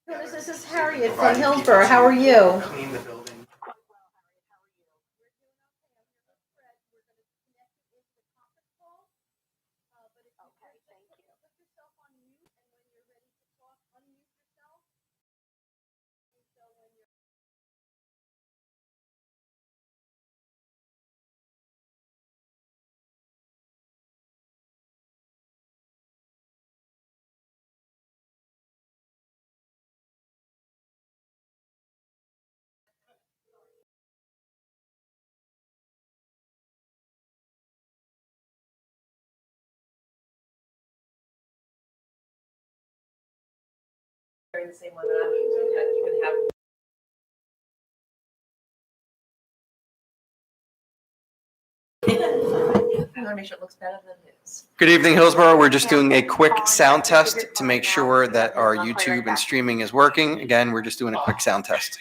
This is Harriet from Hillsborough. How are you? Clean the building. The same one that I'm using, that you can have. I want to make sure it looks better than it is. Good evening, Hillsborough. We're just doing a quick sound test to make sure that our YouTube and streaming is working. Again, we're just doing a quick sound test.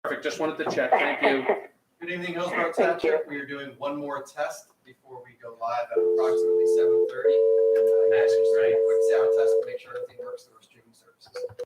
Perfect, just wanted to check, thank you. Good evening, Hillsborough Township. We are doing one more test before we go live at approximately 7:30. And I just do a quick sound test to make sure everything works through our streaming services.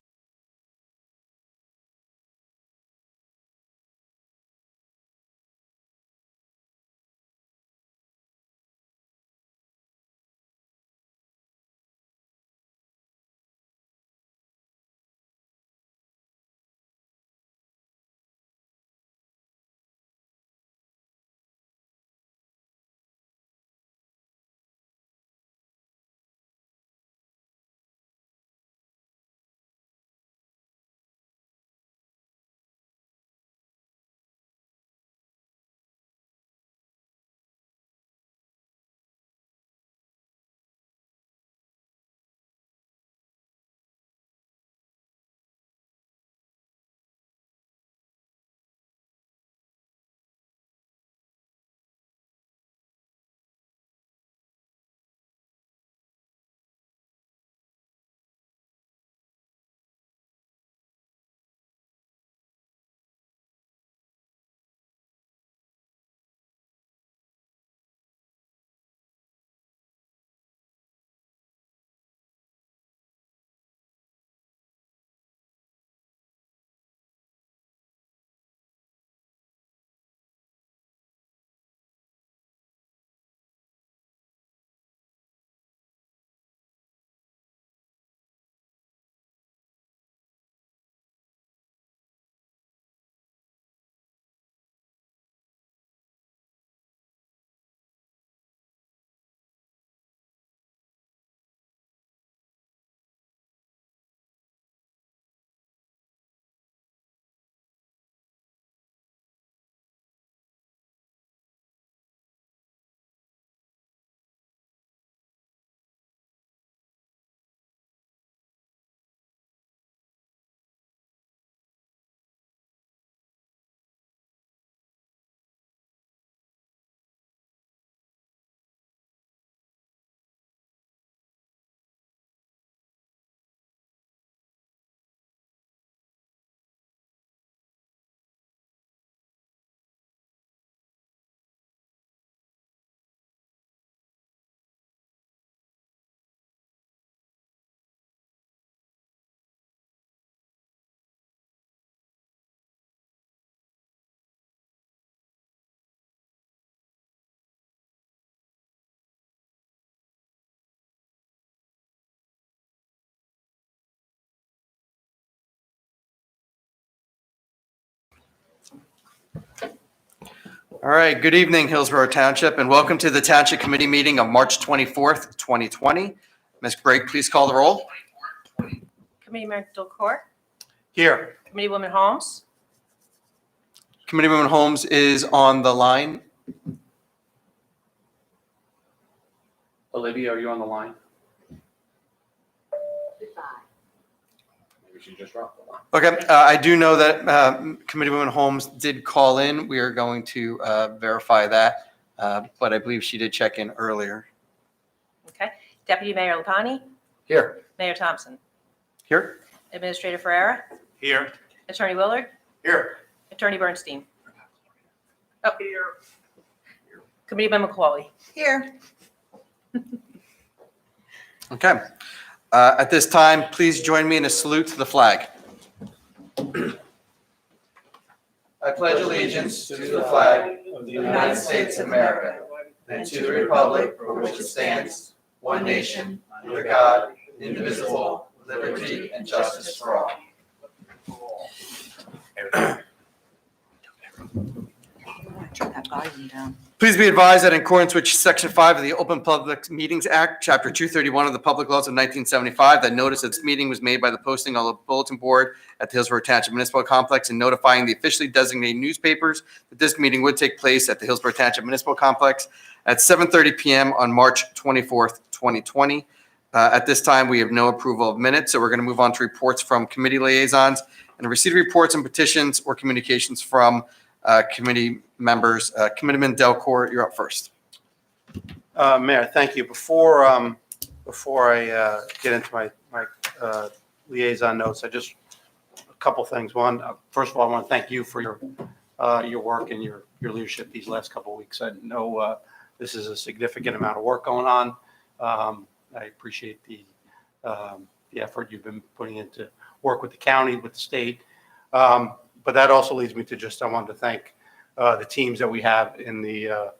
All right, good evening, Hillsborough Township, and welcome to the Township Committee Meeting of March 24th, 2020. Ms. Brigg, please call the roll. Committeeman Delcourt, Here. Committeewoman Holmes, Committeewoman Holmes is on the line. Olivia, are you on the line? Maybe she just dropped the line. Okay, I do know that Committeewoman Holmes did call in. We are going to verify that, but I believe she did check in earlier. okay. Deputy Mayor Lapani, Here. Mayor Thompson, Here? Administrator Ferrera, Here. Attorney Willard, Here. Attorney Bernstein. Oh, here. Committeeman McCauley. Here. Okay. At this time, please join me in a salute to the flag. I pledge allegiance to the flag of the United States of America and to the republic for which it stands, one nation, under God, indivisible, with liberty and justice for all. Turn that volume down. Please be advised that in accordance with Section 5 of the Open Public Meetings Act, Chapter 231 of the Public Laws of 1975, that notice of this meeting was made by the posting on the bulletin board at the Hillsborough Township Municipal Complex and notifying the officially designated newspapers that this meeting would take place at the Hillsborough Township Municipal Complex at 7:30 p.m. on March 24th, 2020. At this time, we have no approval of minutes, so we're going to move on to reports from committee liaisons and receive reports and petitions or communications from committee members. Committeeman Delcourt, you're up first. Mayor, thank you. Before I get into my liaison notes, a couple things. One, first of all, I want to thank you for your work and your leadership these last couple of weeks. I know this is a significant amount of work going on. I appreciate the effort you've been putting into work with the county, with the state. But that also leads me to I wanted to thank the teams that we have in the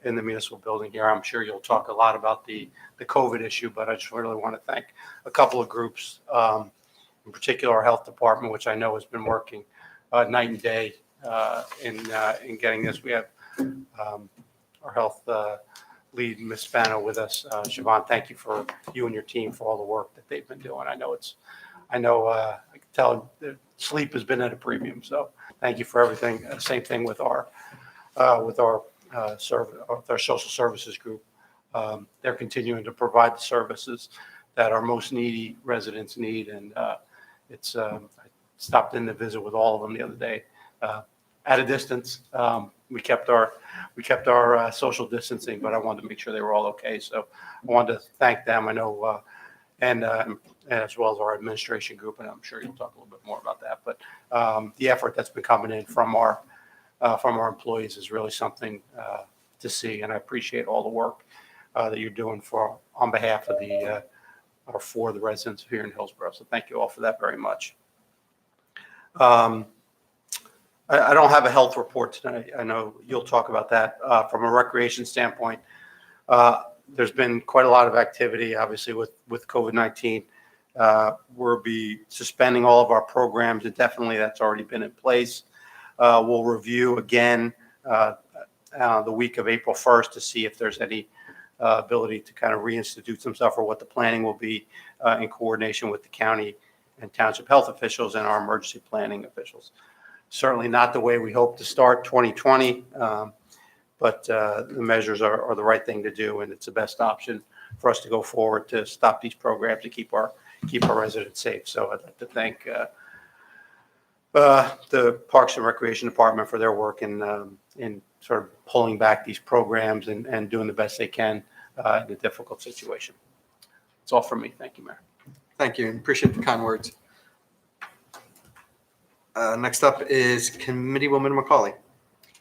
municipal building here. I'm sure you'll talk a lot about the COVID issue, but I just really want to thank a couple of groups, in particular our health department, which I know has been working night and day in getting this. We have our health lead, Ms. Spano, with us. Siobhan, thank you for you and your team for all the work that they've been doing. I can tell the sleep has been at a premium. So thank you for everything. Same thing with our social services group. They're continuing to provide the services that our most needy residents need. And I stopped in to visit with all of them the other day at a distance. We kept our social distancing, but I wanted to make sure they were all okay. So I wanted to thank them. I know, and as well as our administration group, and I'm sure you'll talk a little bit more about that. But the effort that's been coming in from our employees is really something to see, and I appreciate all the work that you're doing on behalf of for the residents here in Hillsborough. So thank you all for that very much. I don't have a health report tonight. I know you'll talk about that. From a recreation standpoint, there's been quite a lot of activity, obviously, with COVID-19. We'll be suspending all of our programs indefinitely. That's already been in place. We'll review again the week of April 1st to see if there's any ability to kind of reinstitute some stuff, or what the planning will be in coordination with the county and township health officials and our emergency planning officials. Certainly not the way we hope to start 2020, but the measures are the right thing to do, and it's the best option for us to go forward to stop these programs to keep our residents safe. So I'd like to thank the Parks and Recreation Department for their work in sort of pulling back these programs and doing the best they can in a difficult situation. That's all from me. Thank you, Mayor. Thank you. Appreciate the kind words. Next up is Committeewoman McCauley.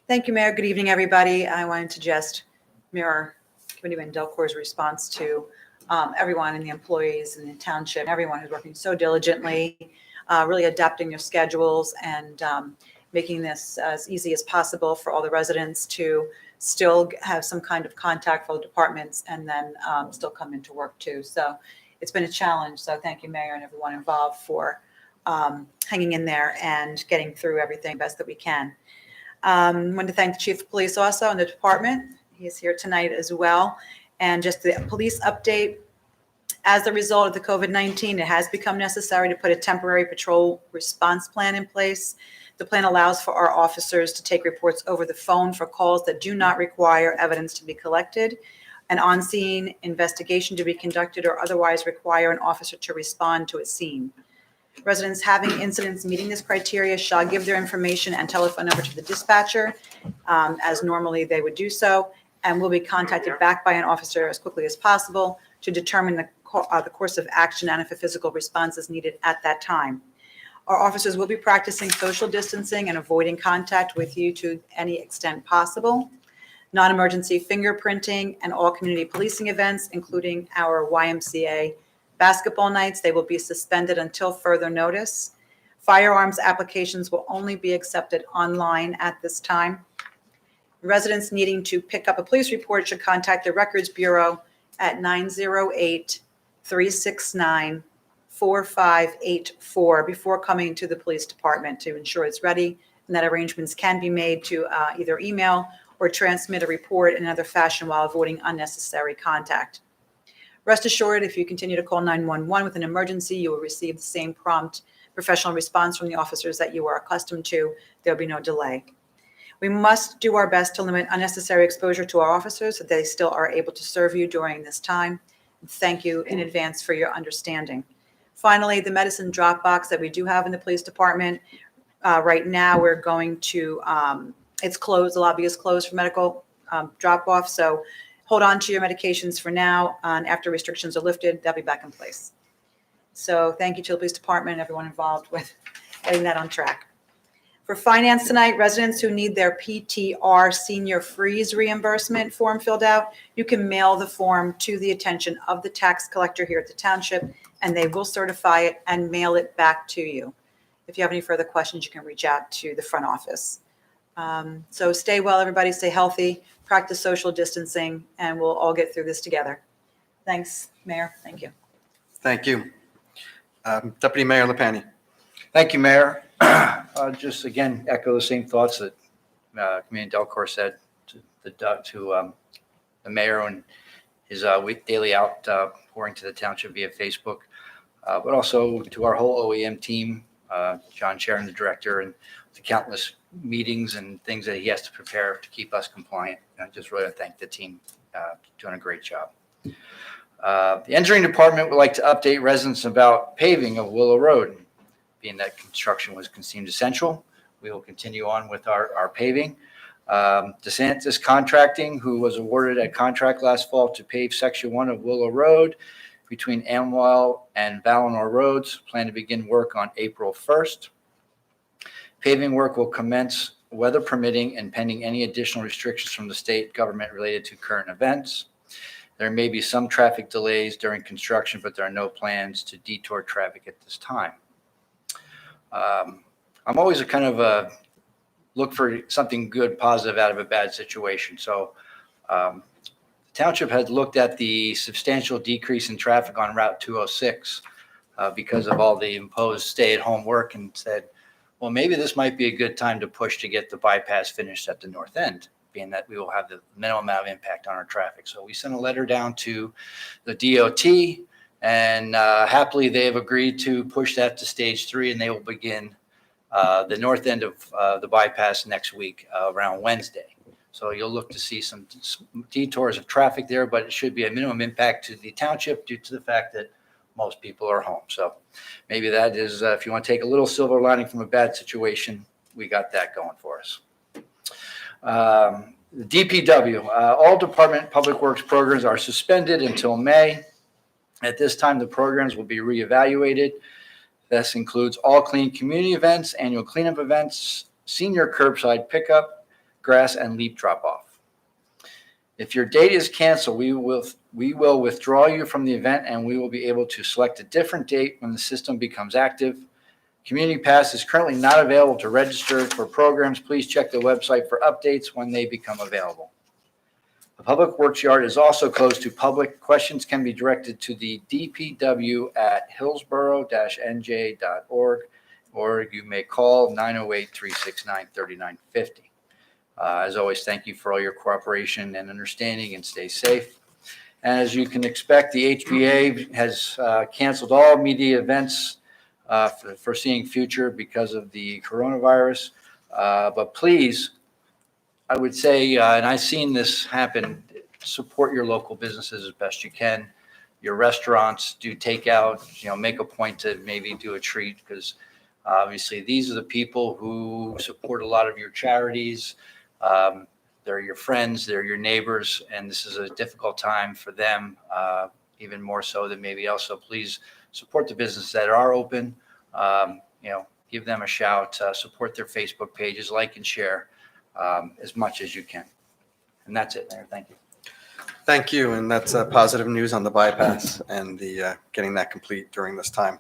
Thank you, Mayor. Good evening, everybody. I wanted to just mirror Committeeman Delcourt's response to everyone and the employees in the township, everyone who's working so diligently, really adapting their schedules and making this as easy as possible for all the residents to still have some kind of contact for the departments and then still come into work too. So it's been a challenge. So thank you, Mayor, and everyone involved for hanging in there and getting through everything best that we can. Want to thank the chief of police also and the department. He's here tonight as well. And just the police update. As a result of the COVID-19, it has become necessary to put a temporary patrol response plan in place. The plan allows for our officers to take reports over the phone for calls that do not require evidence to be collected, an on-scene investigation to be conducted, or otherwise require an officer to respond to a scene. Residents having incidents meeting this criteria shall give their information and telephone number to the dispatcher, as normally they would do so, and will be contacted back by an officer as quickly as possible to determine the course of action and if a physical response is needed at that time. Our officers will be practicing social distancing and avoiding contact with you to any extent possible. Non-emergency fingerprinting and all community policing events, including our YMCA basketball nights, they will be suspended until further notice. Firearms applications will only be accepted online at this time. Residents needing to pick up a police report should contact the Records Bureau at 908-369-4584 before coming to the police department to ensure it's ready and that arrangements can be made to either email or transmit a report in another fashion while avoiding unnecessary contact. Rest assured, if you continue to call 911 with an emergency, you will receive the same prompt professional response from the officers that you are accustomed to. There'll be no delay. We must do our best to limit unnecessary exposure to our officers so that they still are able to serve you during this time. Thank you in advance for your understanding. Finally, the medicine drop box that we do have in the police department, right now we're going to, it's closed, the lobby is closed for medical drop off. So hold on to your medications for now, and after restrictions are lifted, they'll be back in place. So thank you to the police department and everyone involved with getting that on track. For finance tonight, residents who need their PTR senior freeze reimbursement form filled out, you can mail the form to the attention of the tax collector here at the township, and they will certify it and mail it back to you. If you have any further questions, you can reach out to the front office. So stay well, everybody, stay healthy, practice social distancing, and we'll all get through this together. Thanks, Mayor. Thank you. Thank you. Deputy Mayor LaPagni. Thank you, Mayor. Just again, echo the same thoughts that Commander Delcourt said to the mayor and his daily outpouring to the township via Facebook, but also to our whole OEM team, John Sharon, the director, and the countless meetings and things that he has to prepare to keep us compliant. I just really thank the team, doing a great job. The engineering department would like to update residents about paving of Willow Road. Being that construction was deemed essential, we will continue on with our paving. DeSantis Contracting, who was awarded a contract last fall to pave Section 1 of Willow Road between Amwell and Valinor Roads, plan to begin work on April 1st. Paving work will commence weather permitting and pending any additional restrictions from the state government related to current events. There may be some traffic delays during construction, but there are no plans to detour traffic at this time. I'm always a kind of a look for something good, positive out of a bad situation. So the township had looked at the substantial decrease in traffic on Route 206 because of all the imposed stay-at-home work, and said, well, maybe this might be a good time to push to get the bypass finished at the north end, being that we will have the minimum amount of impact on our traffic. So we sent a letter down to the DOT, and happily they have agreed to push that to stage 3, and they will begin the north end of the bypass next week around Wednesday. So you'll look to see some detours of traffic there, but it should be a minimum impact to the township due to the fact that most people are home. So maybe that is, if you want to take a little silver lining from a bad situation, we got that going for us. The DPW, all department public works programs are suspended until May. At this time, the programs will be reevaluated. This includes all clean community events, annual cleanup events, senior curbside pickup, grass and leaf drop off. If your date is canceled, we will withdraw you from the event, and we will be able to select a different date when the system becomes active. Community Pass is currently not available to register for programs. Please check the website for updates when they become available. The Public Works Yard is also closed to public. Questions can be directed to the DPW at hillsborough-nj.org, or you may call 908-369-3950. As always, thank you for all your cooperation and understanding, and stay safe. And as you can expect, the HBA has canceled all media events for the foreseeing future because of the coronavirus. But please, I would say, and I've seen this happen, support your local businesses as best you can. Your restaurants, do takeout, make a point to maybe do a treat, because obviously these are the people who support a lot of your charities. They're your friends, they're your neighbors, and this is a difficult time for them, even more so than maybe else. So please support the businesses that are open. Give them a shout, support their Facebook pages, like and share as much as you can. And that's it, Mayor. Thank you. Thank you, and that's positive news on the bypass and the getting that complete during this time.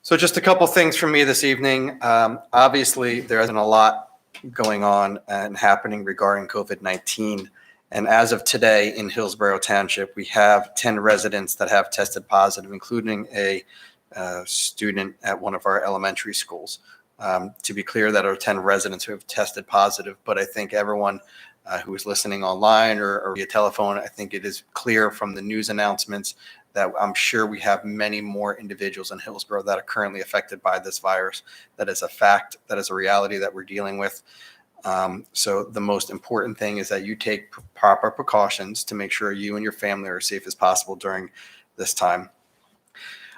So just a couple things from me this evening. Obviously, there isn't a lot going on and happening regarding COVID-19. And as of today in Hillsborough Township, we have 10 residents that have tested positive, including a student at one of our elementary schools. To be clear, that are 10 residents who have tested positive, but I think everyone who is listening online or via telephone, I think it is clear from the news announcements that I'm sure we have many more individuals in Hillsborough that are currently affected by this virus. That is a fact. That is a reality that we're dealing with. So the most important thing is that you take proper precautions to make sure you and your family are as safe as possible during this time.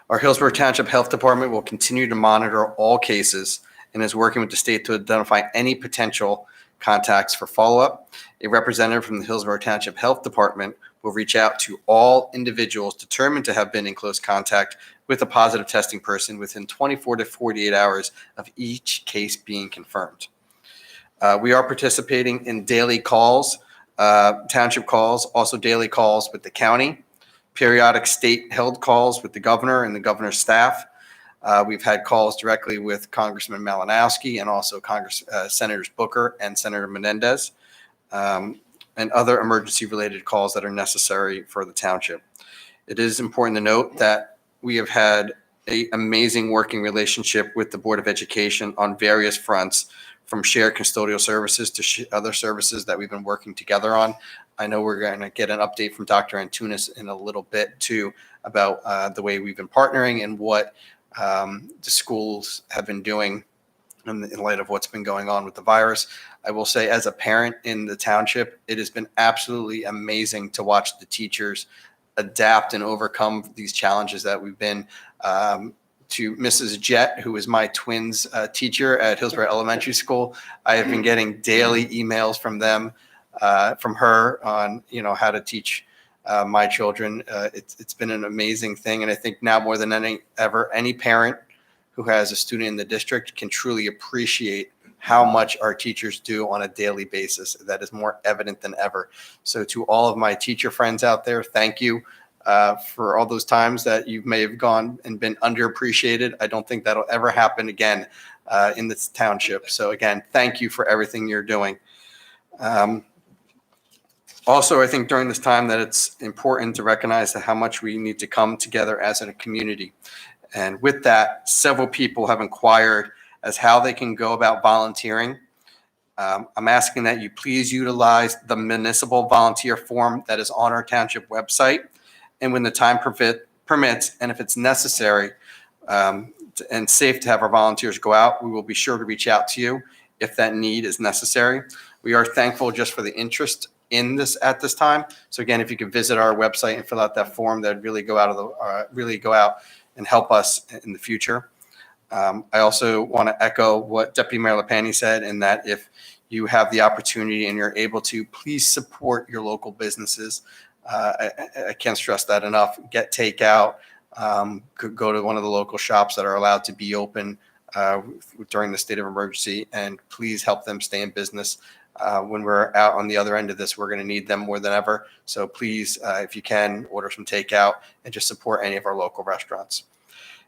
Our Hillsborough Township Health Department will continue to monitor all cases and is working with the state to identify any potential contacts for follow-up. A representative from the Hillsborough Township Health Department will reach out to all individuals determined to have been in close contact with a positive testing person within 24 to 48 hours of each case being confirmed. We are participating in daily calls, township calls, also daily calls with the county, periodic state-held calls with the governor and the governor's staff. We've had calls directly with Congressman Malinowski and also Senators Booker and Senator Menendez, and other emergency-related calls that are necessary for the township. It is important to note that we have had an amazing working relationship with the Board of Education on various fronts, from shared custodial services to other services that we've been working together on. I know we're going to get an update from Dr. Antunes in a little bit too about the way we've been partnering and what the schools have been doing in light of what's been going on with the virus. I will say, as a parent in the township, it has been absolutely amazing to watch the teachers adapt and overcome these challenges that we've been. To Mrs. Jett, who is my twins' teacher at Hillsborough Elementary School, I have been getting daily emails from her on how to teach my children. It's been an amazing thing, and I think now more than any parent who has a student in the district can truly appreciate how much our teachers do on a daily basis. That is more evident than ever. So to all of my teacher friends out there, thank you for all those times that you may have gone and been underappreciated. I don't think that'll ever happen again in this township. So again, thank you for everything you're doing. Also, I think during this time that it's important to recognize how much we need to come together as a community. And with that, several people have inquired as how they can go about volunteering. I'm asking that you please utilize the municipal volunteer form that is on our township website. And when the time permits, and if it's necessary and safe to have our volunteers go out, we will be sure to reach out to you if that need is necessary. We are thankful just for the interest in this at this time. So again, if you could visit our website and fill out that form, that'd really go out and help us in the future. I also want to echo what Deputy Mayor Lepani said, in that if you have the opportunity and you're able to, please support your local businesses. I can't stress that enough. Get takeout, could go to one of the local shops that are allowed to be open during the state of emergency, and please help them stay in business. When we're out on the other end of this, we're going to need them more than ever. So please, if you can, order some takeout and just support any of our local restaurants.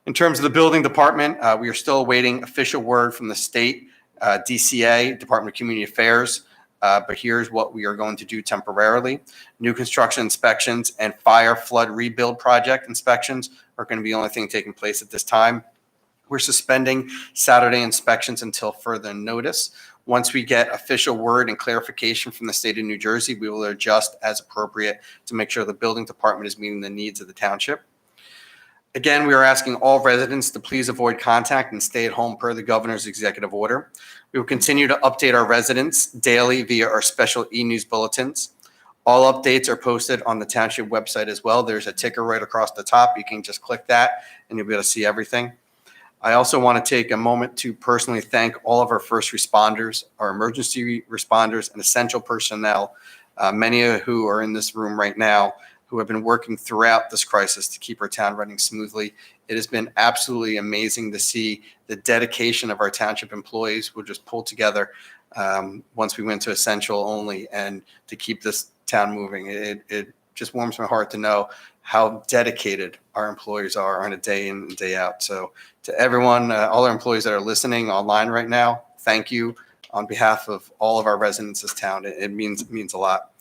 In terms of the building department, we are still awaiting official word from the state, DCA, Department of Community Affairs. But here's what we are going to do temporarily. New construction inspections and fire flood rebuild project inspections are going to be the only thing taking place at this time. We're suspending Saturday inspections until further notice. Once we get official word and clarification from the state of New Jersey, we will adjust as appropriate to make sure the building department is meeting the needs of the township. Again, we are asking all residents to please avoid contact and stay at home per the governor's executive order. We will continue to update our residents daily via our special e-news bulletins. All updates are posted on the township website as well. There's a ticker right across the top. You can just click that and you'll be able to see everything. I also want to take a moment to personally thank all of our first responders, our emergency responders, and essential personnel, many of who are in this room right now, who have been working throughout this crisis to keep our town running smoothly. It has been absolutely amazing to see the dedication of our township employees who just pulled together once we went to essential only and to keep this town moving. It just warms my heart to know how dedicated our employees are on a day in and day out. So to everyone, all our employees that are listening online right now, thank you on behalf of all of our residents of this town. It means a lot.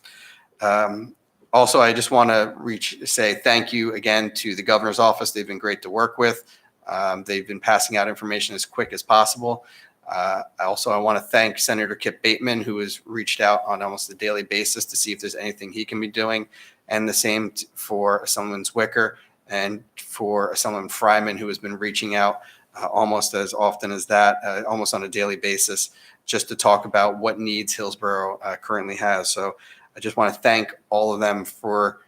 Also, I just want to say thank you again to the governor's office. They've been great to work with. They've been passing out information as quick as possible. I want to thank Senator Kip Bateman, who has reached out on almost a daily basis to see if there's anything he can be doing. And the same for Assemblyman Zwicker and for Assemblyman Fryman, who has been reaching out almost as often as that, almost on a daily basis, just to talk about what needs Hillsborough currently has. So I just want to thank all of them for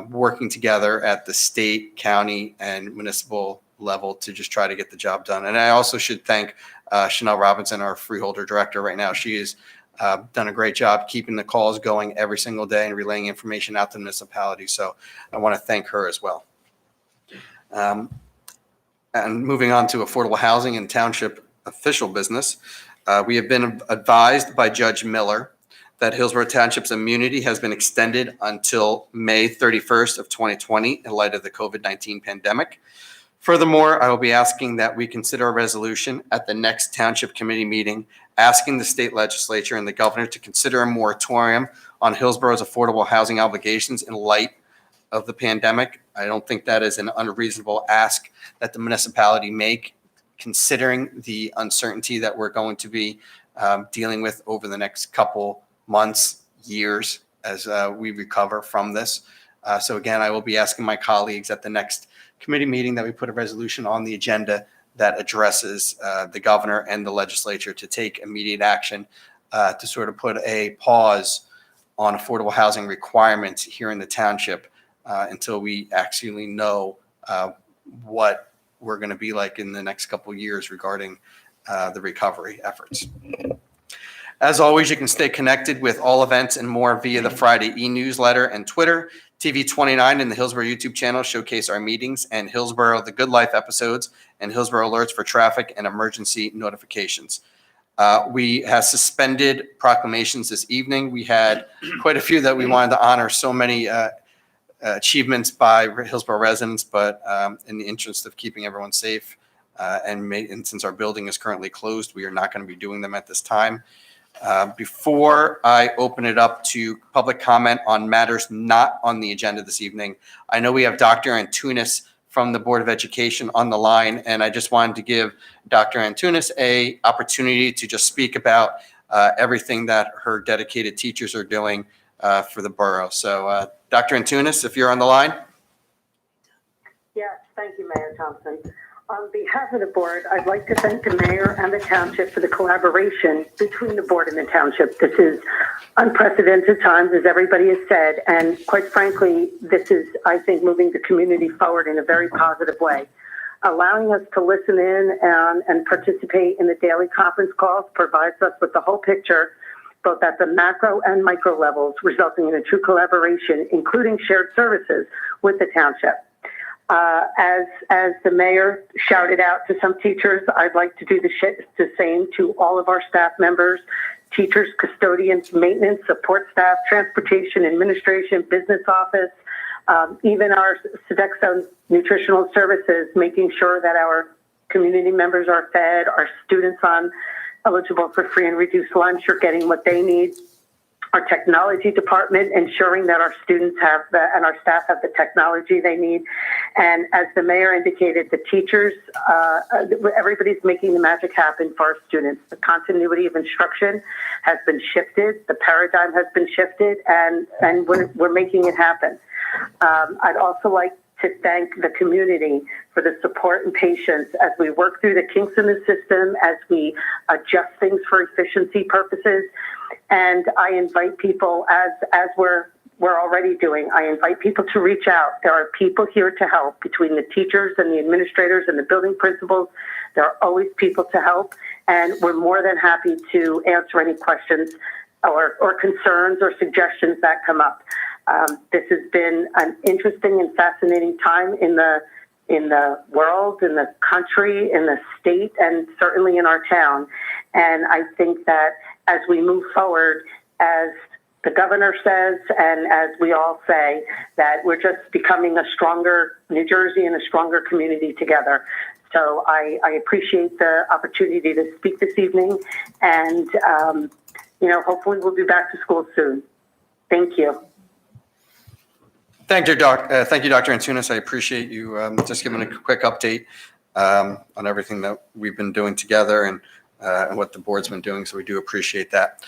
working together at the state, county, and municipal level to just try to get the job done. And I also should thank Chanel Robinson, our freeholder director right now. She has done a great job keeping the calls going every single day and relaying information out to the municipality. So I want to thank her as well. And moving on to affordable housing and township official business, we have been advised by Judge Miller that Hillsborough Township's immunity has been extended until May 31st of 2020 in light of the COVID-19 pandemic. Furthermore, I will be asking that we consider a resolution at the next Township Committee meeting asking the state legislature and the governor to consider a moratorium on Hillsborough's affordable housing obligations in light of the pandemic. I don't think that is an unreasonable ask that the municipality make, considering the uncertainty that we're going to be dealing with over the next couple months, years, as we recover from this. So again, I will be asking my colleagues at the next committee meeting that we put a resolution on the agenda that addresses the governor and the legislature to take immediate action to sort of put a pause on affordable housing requirements here in the township until we actually know what we're going to be like in the next couple of years regarding the recovery efforts. As always, you can stay connected with all events and more via the Friday e-newsletter and Twitter. TV 29 and the Hillsborough YouTube channel showcase our meetings and Hillsborough The Good Life episodes and Hillsborough alerts for traffic and emergency notifications. We have suspended proclamations this evening. We had quite a few that we wanted to honor, so many achievements by Hillsborough residents, but in the interest of keeping everyone safe and since our building is currently closed, we are not going to be doing them at this time. Before I open it up to public comment on matters not on the agenda this evening, I know we have Dr. Antunes from the Board of Education on the line, and I just wanted to give Dr. Antunes a opportunity to just speak about everything that her dedicated teachers are doing for the borough. So Dr. Antunes, if you're on the line. Yes, thank you, Mayor Thompson. On behalf of the board, I'd like to thank the mayor and the township for the collaboration between the board and the township. This is unprecedented times, as everybody has said, and quite frankly, this is, I think, moving the community forward in a very positive way. Allowing us to listen in and participate in the daily conference calls provides us with the whole picture, both at the macro and micro levels, resulting in a true collaboration, including shared services with the township. As the mayor shouted out to some teachers, I'd like to do the same to all of our staff members, teachers, custodians, maintenance, support staff, transportation, administration, business office, even our Sodexo nutritional services, making sure that our community members are fed, our students eligible for free and reduced lunch are getting what they need. our technology department, ensuring that our students have and our staff have the technology they need. And as the mayor indicated, the teachers, everybody's making the magic happen for our students. The continuity of instruction has been shifted, the paradigm has been shifted, and we're making it happen. I'd also like to thank the community for the support and patience as we work through the kinks in the system, as we adjust things for efficiency purposes. And I invite people, as we're already doing, I invite people to reach out. There are people here to help. Between the teachers and the administrators and the building principals, there are always people to help. And we're more than happy to answer any questions or concerns or suggestions that come up. This has been an interesting and fascinating time in the world, in the country, in the state, and certainly in our town. And I think that as we move forward, as the governor says, and as we all say, that we're just becoming a stronger New Jersey and a stronger community together. So I appreciate the opportunity to speak this evening, and hopefully we'll be back to school soon. Thank you. Thank you, Dr. Antunes. I appreciate you just giving a quick update on everything that we've been doing together and what the board's been doing. So we do appreciate that.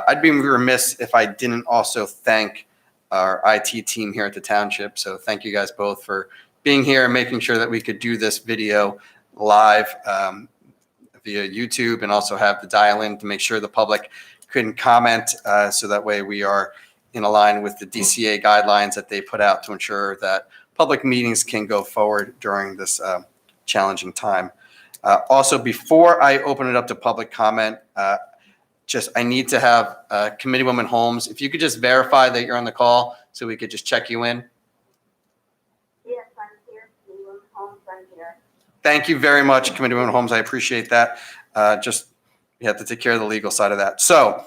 I'd be remiss if I didn't also thank our IT team here at the Township. So thank you guys both for being here and making sure that we could do this video live via YouTube, and also have the dial-in to make sure the public couldn't comment. So that way we are in line with the DCA guidelines that they put out to ensure that public meetings can go forward during this challenging time. Also, before I open it up to public comment, I need to have Committeewoman Holmes, if you could just verify that you're on the call so we could just check you in. Yes, I'm here. Committeewoman Holmes, I'm here. Thank you very much, Committeewoman Holmes. I appreciate that. You have to take care of the legal side of that. So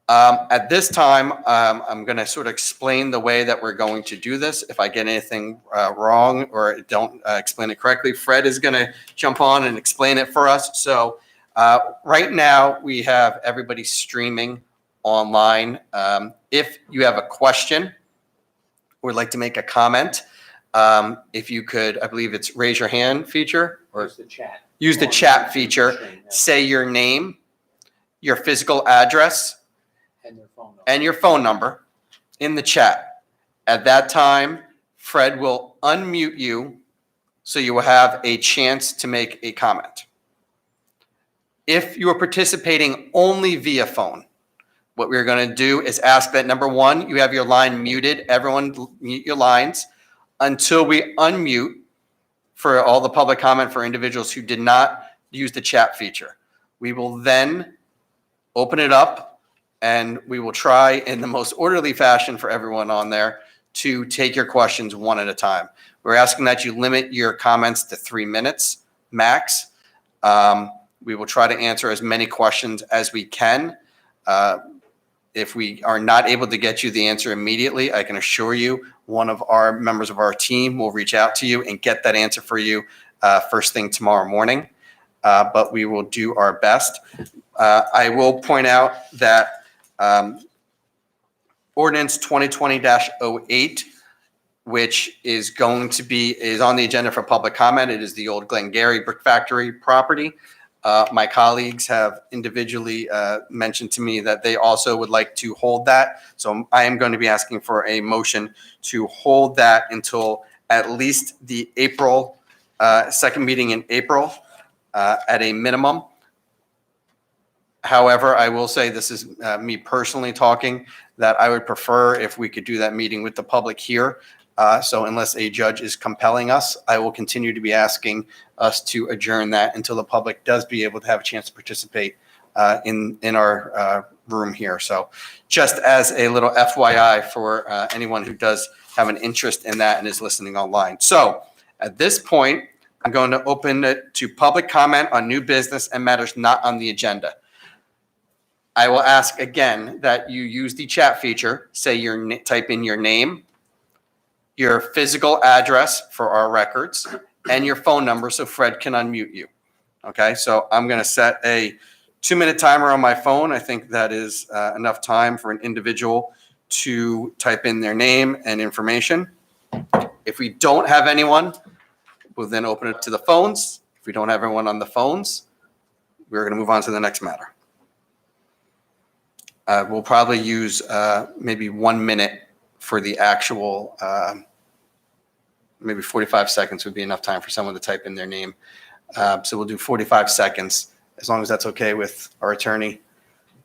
at this time, I'm going to sort of explain the way that we're going to do this. If I get anything wrong or don't explain it correctly, Fred is going to jump on and explain it for us. So right now, we have everybody streaming online. If you have a question or would like to make a comment, if you could, I believe it's raise your hand feature, or Use the chat. use the chat feature, say your name, your physical address, And their phone number. and your phone number in the chat. At that time, Fred will unmute you so you will have a chance to make a comment. If you are participating only via phone, what we're going to do is ask that, number one, you have your line muted. Everyone mute your lines until we unmute for all the public comment for individuals who did not use the chat feature. We will then open it up, and we will try in the most orderly fashion for everyone on there to take your questions one at a time. We're asking that you limit your comments to 3 minutes max. We will try to answer as many questions as we can. If we are not able to get you the answer immediately, I can assure you one of our members of our team will reach out to you and get that answer for you first thing tomorrow morning. But we will do our best. I will point out that Ordinance 2020-08, which is on the agenda for public comment. It is the old Glengarry Brick Factory property. My colleagues have individually mentioned to me that they also would like to hold that. So I am going to be asking for a motion to hold that until at least the April, second meeting in April at a minimum. However, I will say, this is me personally talking, that I would prefer if we could do that meeting with the public here. So unless a judge is compelling us, I will continue to be asking us to adjourn that until the public does be able to have a chance to participate in our room here. So just as a little FYI for anyone who does have an interest in that and is listening online. So at this point, I'm going to open it to public comment on new business and matters not on the agenda. I will ask again that you use the chat feature, type in your name, your physical address for our records, and your phone number so Fred can unmute you. Okay, so I'm going to set a 2-minute timer on my phone. I think that is enough time for an individual to type in their name and information. If we don't have anyone, we'll then open it to the phones. If we don't have everyone on the phones, we're going to move on to the next matter. We'll probably use maybe 1 minute for the actual, maybe 45 seconds would be enough time for someone to type in their name. So we'll do 45 seconds, as long as that's okay with our attorney.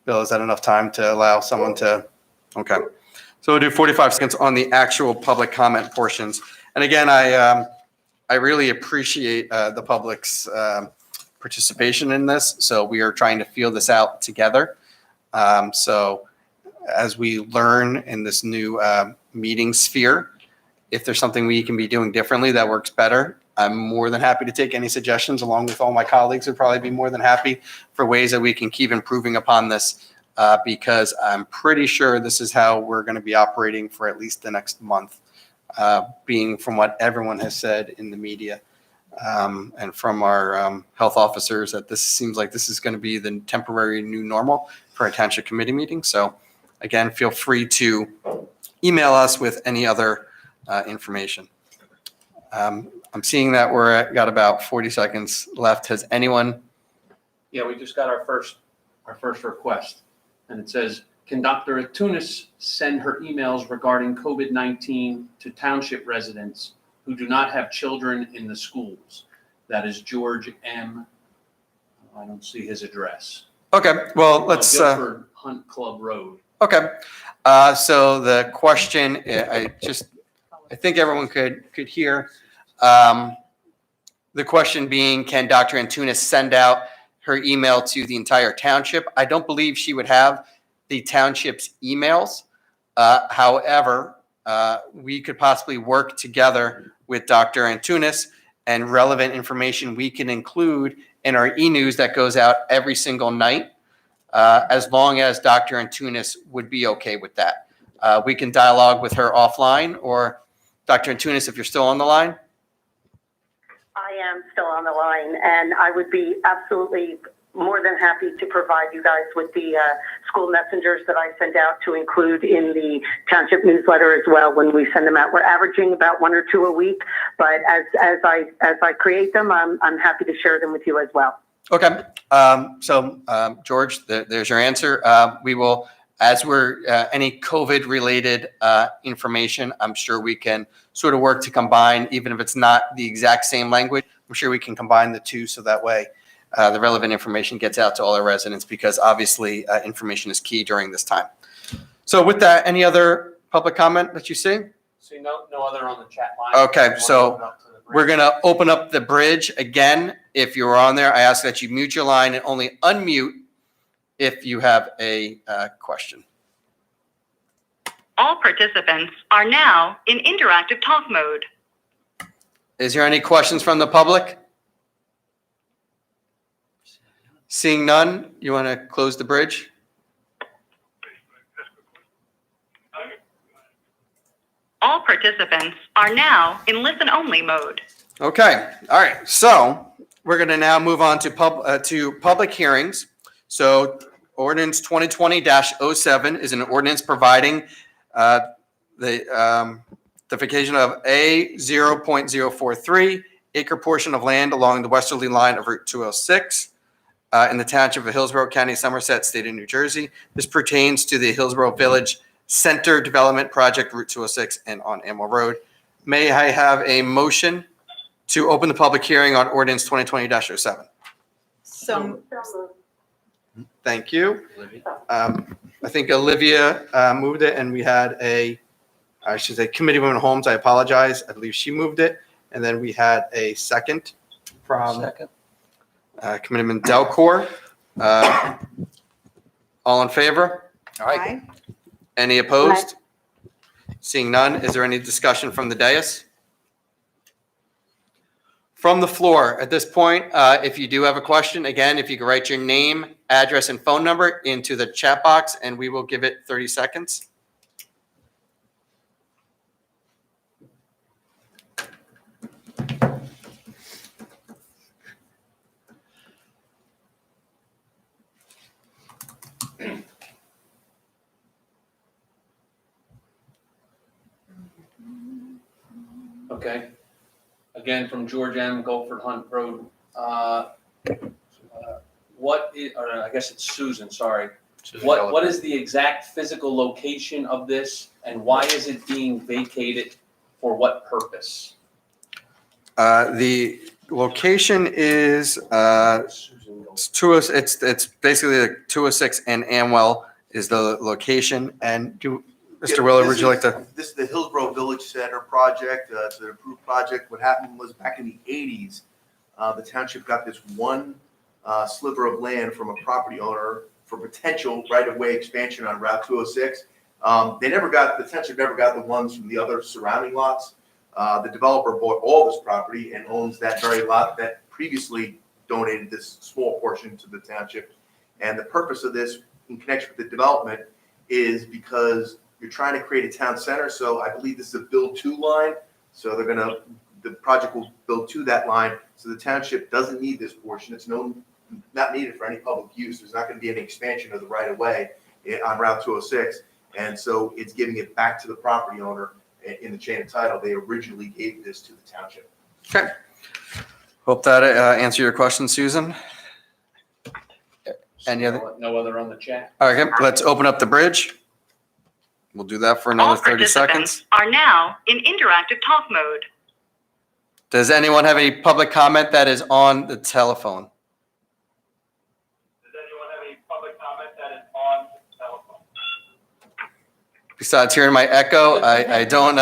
Bill, is that enough time to allow someone to? Okay. So we'll do 45 seconds on the actual public comment portions. And again, I really appreciate the public's participation in this. So we are trying to feel this out together. So as we learn in this new meeting sphere, if there's something we can be doing differently that works better, I'm more than happy to take any suggestions, along with all my colleagues would probably be more than happy for ways that we can keep improving upon this, because I'm pretty sure this is how we're going to be operating for at least the next month, being from what everyone has said in the media and from our health officers, that this seems like this is going to be the temporary new normal for our Township Committee meeting. So again, feel free to email us with any other information. I'm seeing that got about 40 seconds left. Has anyone? Yeah, we just got our first request. And it says, can Dr. Atunis send her emails regarding COVID-19 to township residents who do not have children in the schools? That is George M. I don't see his address. Okay, well, let's. Guilford Hunt Club Road. Okay, so the question, I think everyone could hear. The question being, can Dr. Antunes send out her email to the entire township? I don't believe she would have the township's emails. However, we could possibly work together with Dr. Antunes, and relevant information we can include in our e-news that goes out every single night, as long as Dr. Antunes would be okay with that. We can dialogue with her offline, or Dr. Antunes, if you're still on the line. I am still on the line, and I would be absolutely more than happy to provide you guys with the school messengers that I send out to include in the township newsletter as well when we send them out. We're averaging about 1 or 2 a week, but as I create them, I'm happy to share them with you as well. Okay. George, there's your answer. We will, as we're any COVID related information, I'm sure we can sort of work to combine, even if it's not the exact same language. I'm sure we can combine the two, so that way the relevant information gets out to all our residents, because obviously information is key during this time. So with that, any other public comment that you see? See, no other on the chat line. Okay, so we're going to open up the bridge again. If you're on there, I ask that you mute your line and only unmute if you have a question. All participants are now in interactive talk mode. Is there any questions from the public? Seeing none, you want to close the bridge? All participants are now in listen-only mode. Okay, all right. So we're going to now move on to public hearings. So Ordinance 2020-07 is an ordinance providing the vacation of a 0.043 acre portion of land along the westerly line of Route 206 in the Township of Hillsborough, County of Somerset, State of New Jersey. This pertains to the Hillsborough Village Center Development Project, Route 206, and on Amwell Road. May I have a motion to open the public hearing on Ordinance 2020-07? So Thank you. I think Olivia moved it, and we had Committeewoman Holmes. I apologize. I believe she moved it. And then we had a second from Committeeman Delcourt. All in favor? All right. aye. Any opposed? Seeing none, is there any discussion from the dais? From the floor, at this point, if you do have a question, again, if you could write your name, address, and phone number into the chat box, and we will give it 30 seconds. Okay. Again, from George M. Goldford Hunt Road. What is, or I guess it's Susan, sorry. What is the exact physical location of this and why is it being vacated? For what purpose? The location is, it's it's basically like 206 and Amwell is the location. And Mr. Willard, would you like to? This is the Hillsborough Village Center project. It's an approved project. What happened was back in the 80s, the township got this one sliver of land from a property owner for potential right-of-way expansion on Route 206. The township never got the ones from the other surrounding lots. The developer bought all this property and owns that very lot that previously donated this small portion to the township. And the purpose of this in connection with the development is because you're trying to create a town center. So I believe this is a build to line. So the project will build to that line. So the township doesn't need this portion. It's not needed for any public use. There's not going to be any expansion of the right of way on Route 206. And so it's giving it back to the property owner in the chain of title. They originally gave this to the township. Okay. Hope that answered your question, Susan. Any other? No other on the chat? Okay, let's open up the bridge. We'll do that for another All 30 participants seconds. are now in interactive talk mode. Does anyone have any public comment that is on the telephone? Does anyone have any public comment that is on the telephone? Besides hearing my echo, I don't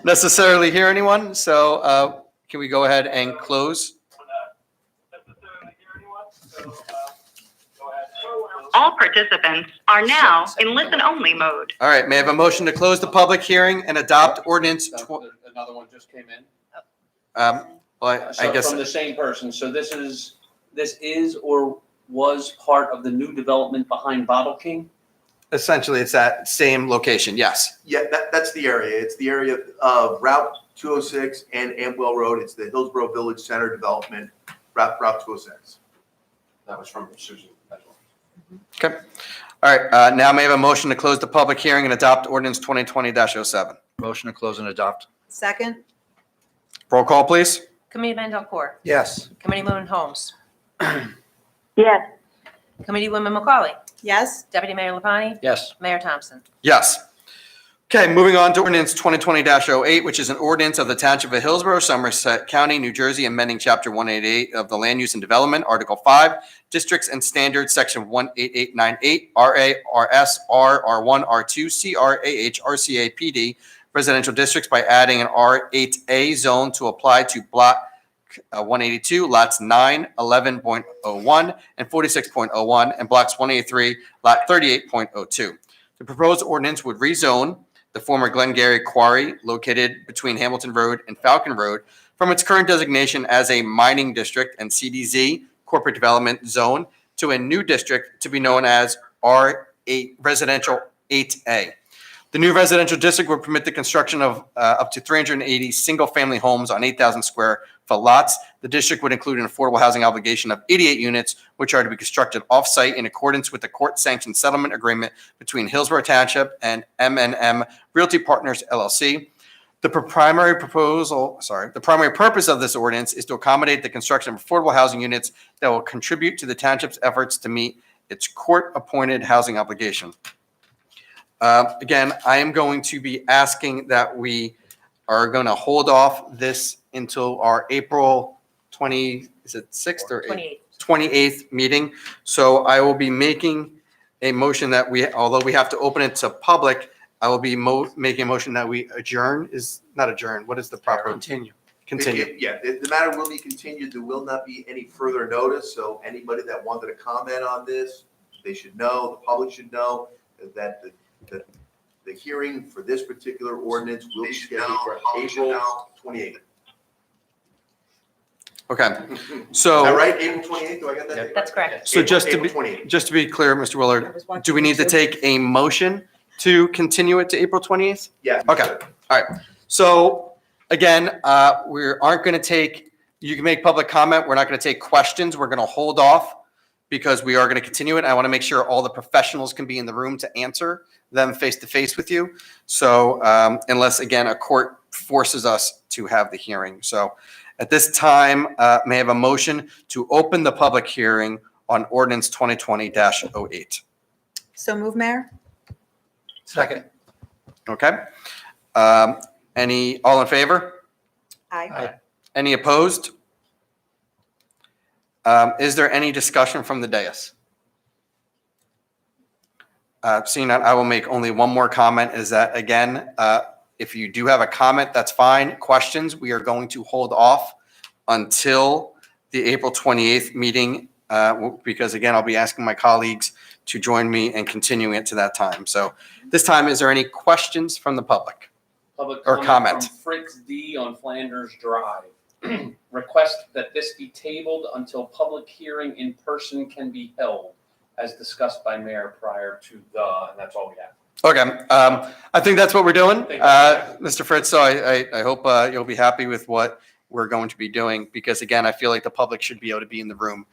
necessarily hear anyone. So can we go ahead and close? Necessarily hear anyone? So, go ahead. All participants are now in listen-only mode. All right, may I have a motion to close the public hearing and adopt ordinance? Another one just came in. Well, I So guess, from the same person. So this is or was part of the new development behind Bottle King? essentially it's that same location, yes. Yeah, that's the area. It's the area of Route 206 and Amwell Road. It's the Hillsborough Village Center development, Route 206. That was from Susan. Okay. All right, now may I have a motion to close the public hearing and adopt ordinance 2020-07. Motion to close and adopt. Second? Roll call, please. Committeeman Delcor. Yes. Committeewoman Holmes. Yes. Committeewoman McCauley. Yes? Deputy Mayor Lapani. Yes. Mayor Thompson. Yes. Okay, moving on to ordinance 2020-08, which is an ordinance of the Township of Hillsborough, Somerset County, New Jersey, amending Chapter 188 of the Land Use and Development, Article 5, Districts and Standards, Section 18898, RA, RS, R, R1, R2, CR, AH, RCA, PD, residential districts by adding an R8A zone to apply to Block 182, lots 9, 11.01, and 46.01, and blocks 183, lot 38.02. The proposed ordinance would rezone the former Glengarry Quarry located between Hamilton Road and Falcon Road from its current designation as a mining district and CDZ corporate development zone to a new district to be known as R8 Residential 8A. The new residential district would permit the construction of up to 380 single-family homes on 8,000 square foot lots. The district would include an affordable housing obligation of 88 units, which are to be constructed off-site in accordance with the court-sanctioned settlement agreement between Hillsborough Township and M&M Realty Partners, LLC. The primary purpose of this ordinance is to accommodate the construction of affordable housing units that will contribute to the township's efforts to meet its court-appointed housing obligation. Again, I am going to be asking that we are going to hold off this until our April 26th or 28th meeting. So I will be making a motion that although we have to open it to public, I will be making a motion that we adjourn. Is not adjourn. What is the proper? Continue. Continue. Yeah, the matter will be continued. There will not be any further notice. So anybody that wanted to comment on this, they should know, the public should know that the hearing for this particular ordinance will be scheduled for April 28th. Okay. Is So. that right? April 28th? Do I got that? date That's right? correct. So April- just to April be 28th. just to be clear, Mr. Willard, do we need to take a motion to continue it to April 28th? Yeah. Okay. All right. So again, we aren't going to take, you can make public comment. We're not going to take questions. We're going to hold off because we are going to continue it. I want to make sure all the professionals can be in the room to answer them face to face with you. So unless, again, a court forces us to have the hearing. So at this time, may I have a motion to open the public hearing on ordinance 2020-08? So move, Mayor? Second. Okay. All in favor? Aye. Any opposed? Is there any discussion from the dais? Seeing that, I will make only one more comment, is that, again, if you do have a comment, that's fine. Questions, we are going to hold off until the April 28th meeting, because, again, I'll be asking my colleagues to join me and continuing it to that time. So this time, is there any questions from the public? Public Or comment. From Fritz D. on Flanders Drive. Request that this be tabled until public hearing in person can be held, as discussed by Mayor prior to and that's all we have. Okay, I think that's what we're doing, Mr. Fritz. So I hope you'll be happy with what we're going to be doing, because, again, I feel like the public should be able to be in the room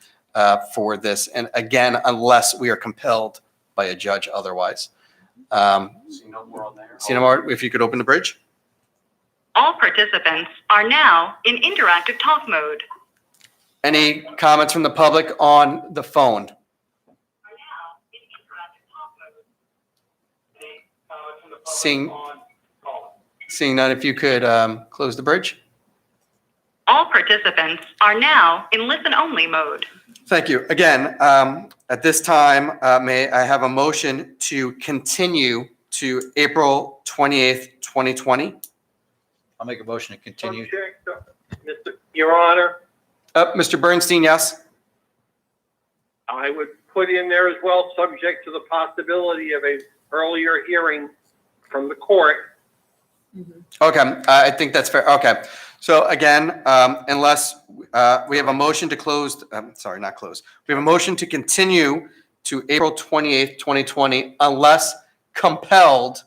for this. And again, unless we are compelled by a judge otherwise. See no more on there. See no more, if you could open the bridge. All participants are now in interactive talk mode. Any comments from the public on the phone? Seeing none, if you could close the bridge. All participants are now in listen-only mode. Thank you. Again, at this time, may I have a motion to continue to April 28th, 2020? I'll make a motion to continue. Your Honor, Mr. Bernstein, yes? I would put in there as well, subject to the possibility of a earlier hearing from the court. Okay, I think that's fair. Okay. So again, unless we have a motion to close, sorry, not close. We have a motion to continue to April 28th, 2020, unless compelled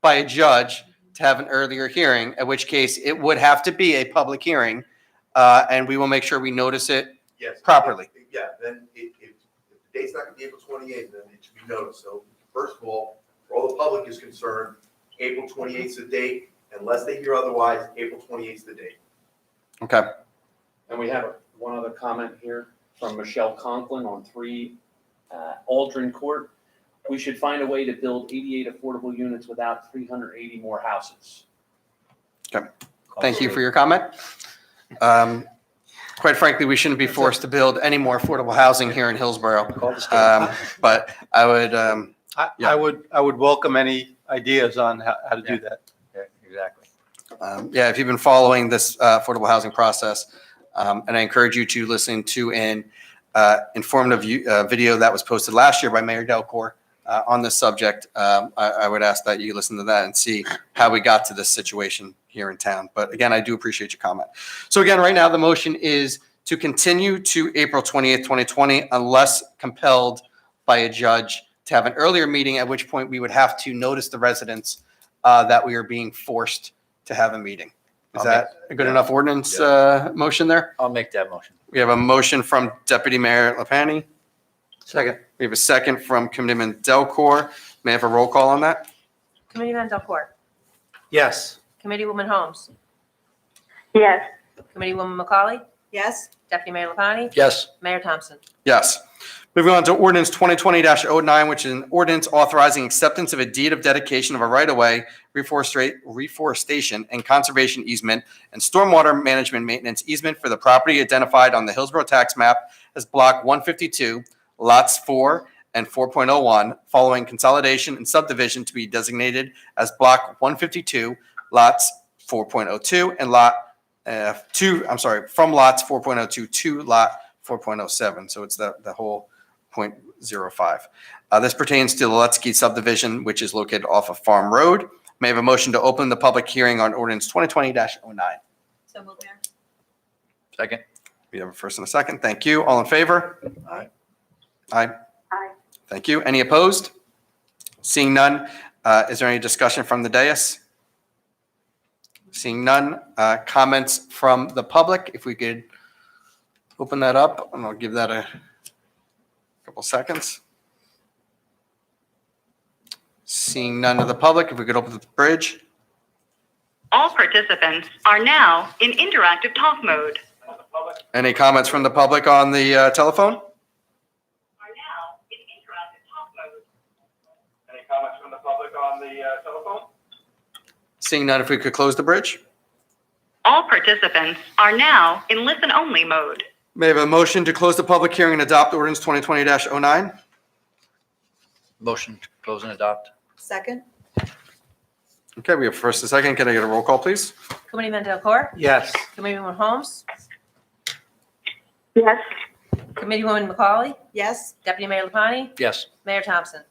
by a judge to have an earlier hearing, at which case it would have to be a public hearing, and we will make sure we notice it Yes. properly. Yeah, then if the date's not going to be April 28th, then it should be noticed. So first of all, for all the public is concerned, April 28th is the date. Unless they hear otherwise, April 28th is the date. Okay. And we have one other comment here from Michelle Conklin on 3 Aldrin Court. We should find a way to build 88 affordable units without 380 more houses. Okay. Thank you for your comment. Quite frankly, we shouldn't be forced to build any more affordable housing here in Hillsborough. But I would, I would welcome any ideas on how to do that. Yeah, exactly. yeah, if you've been following this affordable housing process, and I encourage you to listen to an informative video that was posted last year by Mayor Delcourt on this subject, I would ask that you listen to that and see how we got to this situation here in town. But again, I do appreciate your comment. So again, right now, the motion is to continue to April 28th, 2020, unless compelled by a judge to have an earlier meeting, at which point we would have to notice the residents that we are being forced to have a meeting. Is that a good enough ordinance motion there? I'll make that motion. We have a motion from Deputy Mayor Lapani. Second. We have a second from Committeeman Delcourt. May I have a roll call on that? Committeeman Delcourt. Yes. Committeewoman Holmes. Yes. Committeewoman McCauley. Yes? Deputy Mayor Lapani. Yes. Mayor Thompson. Yes. Moving on to ordinance 2020-09, which is an ordinance authorizing acceptance of a deed of dedication of a right-of-way, reforestation and conservation easement, and stormwater management maintenance easement for the property identified on the Hillsborough tax map as Block 152, Lots 4 and 4.01, following consolidation and subdivision to be designated as Block 152, Lots 4.02 and from Lots 4.02 to Lot 4.07. So it's the whole 0.05. This pertains to the Lutsky subdivision, which is located off of Farm Road. May I have a motion to open the public hearing on ordinance 2020-09? So moved, Mayor. Second. We have a first and a second. Thank you. All in favor? Aye. Aye. Aye. Thank you. Any opposed? Seeing none, is there any discussion from the dais? Seeing none, comments from the public, if we could open that up, and I'll give that a Couple seconds. Seeing none of the public, if we could open the bridge. All participants are now in interactive talk mode. Any comments from the public on the telephone? Are now in interactive talk mode. Any comments from the public on the telephone? Seeing none, if we could close the bridge. All participants are now in listen-only mode. May I have a motion to close the public hearing and adopt ordinance 2020-09? Motion to close and adopt. Second? Okay, we have first and second. Can I get a roll call, please? Committeeman Delcor, Yes. Committeewoman Holmes, Yes. Committeewoman McCauley, Yes? Deputy Mayor Lapani, Yes. Mayor Thompson.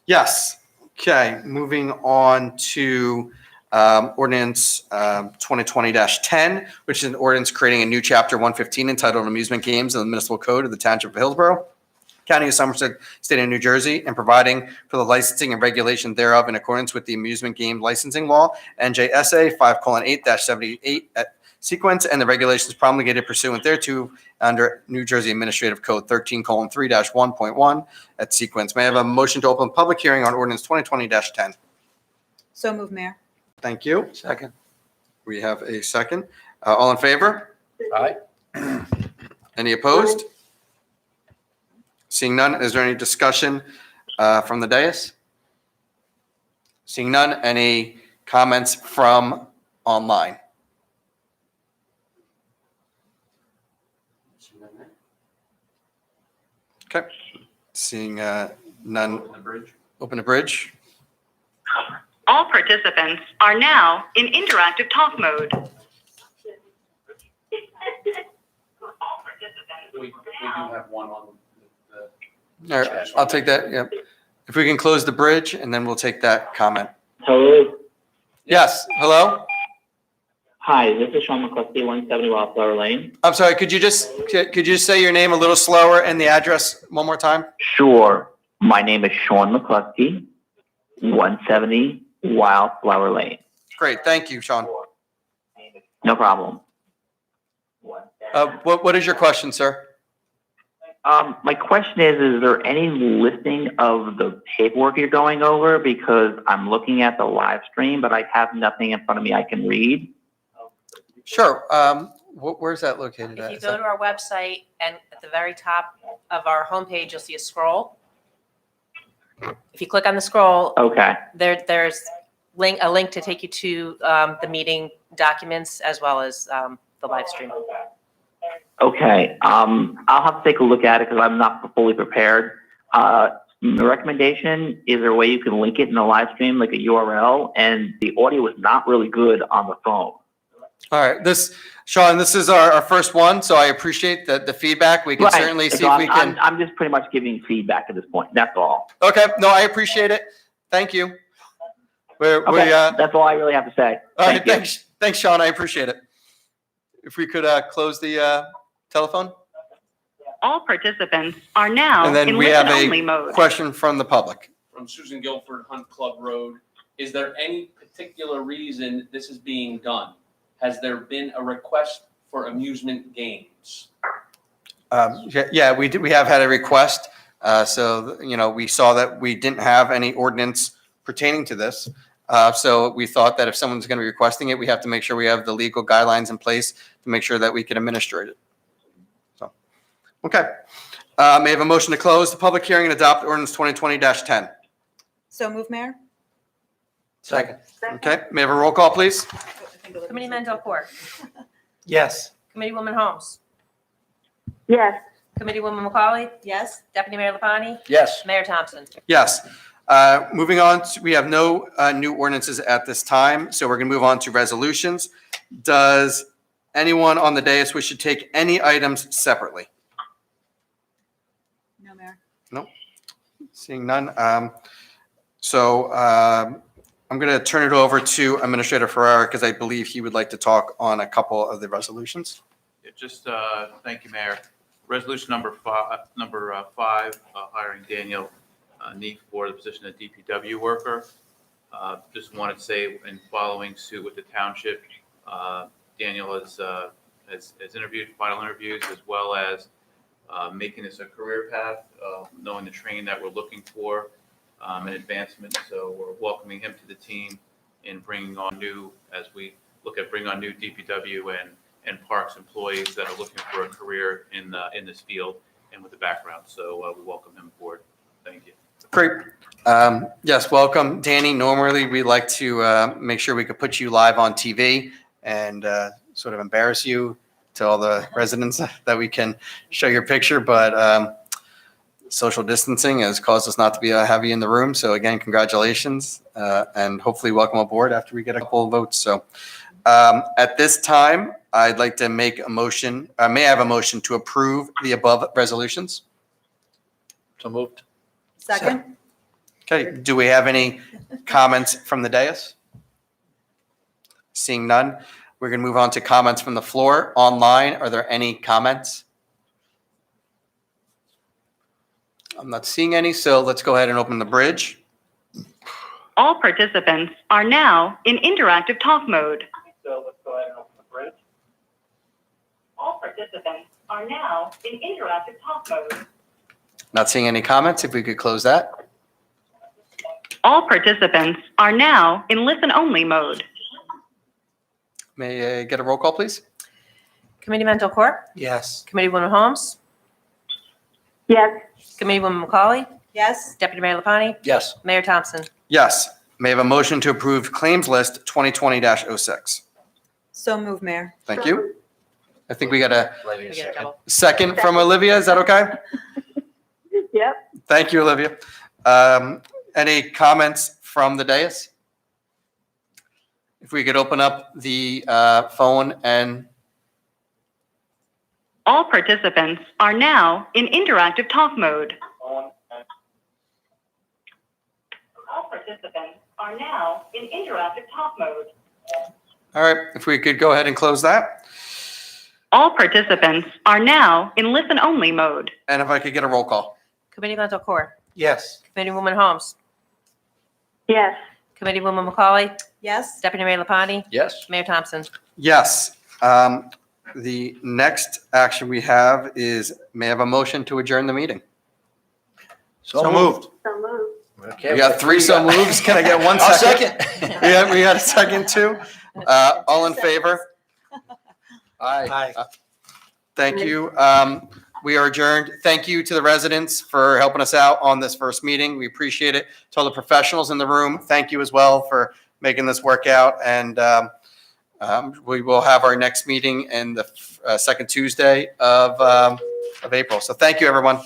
Yes. Okay, moving on to ordinance 2020-10, which is an ordinance creating a new chapter 115 entitled Amusement Games in the Municipal Code of the Township of Hillsborough, County of Somerset, State of New Jersey, and providing for the licensing and regulation thereof in accordance with the amusement game licensing law, NJSA 5:8-78 at sequence, and the regulations promulgated pursuant thereto under New Jersey Administrative Code 13:3-1.1 at sequence. May I have a motion to open public hearing on ordinance 2020-10? So move, Mayor. Thank you. Second. We have a second. All in favor? Aye. Any opposed? Seeing none, is there any discussion from the dais? Seeing none, any comments from online? Okay, seeing none. Open the bridge. All participants are now in interactive talk mode. All participants We do have one on the. All right, I'll take that, yep. If we can close the bridge, and then we'll take that comment. Hello. Yes, hello? Hi, this is Sean McCluskey, 170 Wildflower Lane. I'm sorry, could you just say your name a little slower and the address one more time? Sure. My name is Sean McCluskey, 170 Wildflower Lane. Great, thank you, Sean. No problem. What is your question, sir? My question is there any listing of the paperwork you're going over? Because I'm looking at the live stream, but I have nothing in front of me I can read. Sure, where's that located If at? you Is go that- to our website and at the very top of our homepage, you'll see a scroll. If you click on the scroll, Okay. there's a link to take you to the meeting documents as well as the live stream. Okay. I'll have to take a look at it because I'm not fully prepared. The recommendation, is there a way you can link it in the live stream, like a URL? And the audio is not really good on the phone. All right, Sean, this is our first one, so I appreciate the feedback. We can Right. certainly see So if we can. I'm just pretty much giving feedback at this point. That's all. Okay, no, I appreciate it. Thank you. Okay. That's all I really have to say. All right, Thank you. thanks, Sean, I appreciate it. If we could close the telephone? All participants are now And then in we have listen-only a mode. question from the public. From Susan Guilford, Hunt Club Road. Is there any particular reason this is being done? Has there been a request for amusement games? Yeah, we have had a request. So, we saw that we didn't have any ordinance pertaining to this. So we thought that if someone's going to be requesting it, we have to make sure we have the legal guidelines in place to make sure that we can administrate it. So, okay. May I have a motion to close the public hearing and adopt ordinance 2020-10? So move, Mayor. Second. Okay, may I have a roll call, please? Committeeman Delcor, Yes. Committeewoman Holmes, Yes. Committeewoman McCauley, Yes? Deputy Mayor Lapani, Yes. Mayor Thompson. Yes. Moving on, we have no new ordinances at this time, so we're going to move on to resolutions. Does anyone on the dais wish to take any items separately? No, Mayor. Seeing none. I'm going to turn it over to Administrator Ferrara because I believe he would like to talk on a couple of the resolutions. Yeah, just, thank you, Mayor. Resolution number five, hiring Daniel Neef for the position of DPW worker. Just wanted to say, in following suit with the township, Daniel has interviewed, final interviews, as well as making this a career path, knowing the training that we're looking for, and advancement. So we're welcoming him to the team and bringing on new, as we look at bringing on new DPW and parks employees that are looking for a career in this field and with the background. So we welcome him aboard. Thank you. Great. Yes, welcome, Danny. Normally, we like to make sure we could put you live on TV and sort of embarrass you to all the residents that we can show your picture, but social distancing has caused us not to be have you in the room. So again, congratulations, and hopefully welcome aboard after we get a couple of votes. So at this time, I'd like to make a motion. May I have a motion to approve the above resolutions? So moved. Second? Okay, do we have any comments from the dais? Seeing none, we're going to move on to comments from the floor. Online, are there any comments? I'm not seeing any, so let's go ahead and open the bridge. All participants are now in interactive talk mode. So let's go ahead and open the bridge. All participants are now in interactive talk mode. Not seeing any comments. If we could close that. All participants are now in listen-only mode. May I get a roll call, please? Committeeman Delcourt? Yes. Committeewoman Holmes? Yes. Committeewoman McCauley? Yes? Deputy Mayor Lapani? Yes. Mayor Thompson? Yes. May I have a motion to approve claims list 2020-06? So move, Mayor. Thank you. I think we got a Olivia, We get a second. double. second from Olivia. Is that okay? Yep. Thank you, Olivia. Any comments from the dais? If we could open up the phone and All participants are now in interactive talk mode. All participants are now in interactive talk mode. all right, if we could go ahead and close that. All participants are now in listen-only mode. And if I could get a roll call. Committeeman Delcourt? Yes. Committeewoman Holmes? Yes. Committeewoman McCauley? Yes? Deputy Mayor Lapani? Yes. Mayor Thompson? Yes. The next action we have is, may I have a motion to adjourn the meeting? So moved. So moved. Okay. We got three so moves. Can I get one I'll second? second. We got a second too. All in favor? Aye. Aye. Thank you. We are adjourned. Thank you to the residents for helping us out on this first meeting. We appreciate it. To all the professionals in the room, thank you as well for making this work out. And we will have our next meeting in the second Tuesday of April. So thank you, everyone.